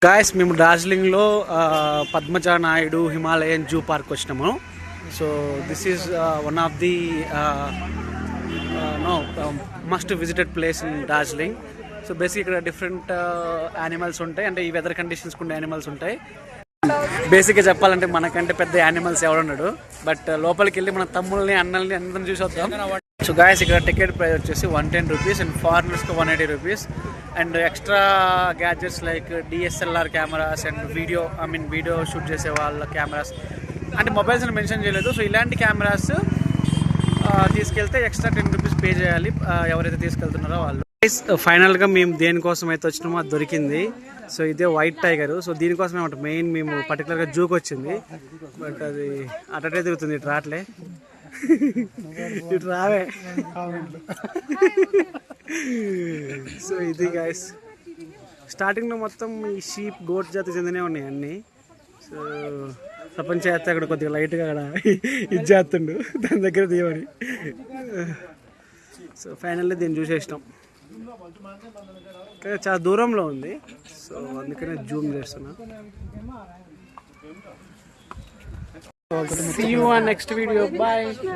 Guys మేము డార్జిలింగ్లో Padmaja Naidu Himalayan zoo park వచ్చినాము. So this is one of the must visited place in Darjeeling. So basic ఇక్కడ different animals ఉంటాయి, అంటే ఈ వెదర్ కండిషన్స్ ఉండే యానిమల్స్ ఉంటాయి. బేసిక్గా చెప్పాలంటే మనకంటే పెద్ద యానిమల్స్ ఎవరున్నాడు, బట్ లోపలికి వెళ్ళి మన తమ్ముల్ని అన్నల్ని అందరిని చూసి వద్దాం. సో గాయస్ ఇక్కడ టికెట్ ప్రైస్ వచ్చేసి 110 రూపీస్ అండ్ ఫారినర్స్కి 180 rupees. And extra gadgets like DSLR cameras and video shoot చేసే వాళ్ళ కెమెరాస్, అంటే మొబైల్స్ అని మెన్షన్ చేయలేదు. సో ఇలాంటి కెమెరాస్ తీసుకెళ్తే ఎక్స్ట్రా 10 రూపీస్ పే చేయాలి ఎవరైతే తీసుకెళ్తున్నారో వాళ్ళు. ఫైనల్గా మేము దేనికోసం అయితే వచ్చినామో అది దొరికింది. సో ఇదే వైట్ టైగర్. సో దీనికోసమే అనమాట మెయిన్ మేము పర్టికులర్గా జూకి వచ్చింది, బట్ అది అటటే తిరుగుతుంది, ఇటు రావట్లే, ఇటు రావే. సో ఇది గైస్ స్టార్టింగ్లో మొత్తం ఈ షీప్ గోట్ జాతికి చెందినే ఉన్నాయి అన్నీ. సో ప్రపంచ యాత్ర అక్కడ కొద్దిగా లైట్గా అక్కడ ఇది చేస్తుండు, దాని దగ్గర తీయమని. సో ఫైనల్లీ దీన్ని చూసేసినాం, చాలా దూరంలో ఉంది. సో అందుకనే జూమ్ చేస్తున్నా. See you on next video. Bye.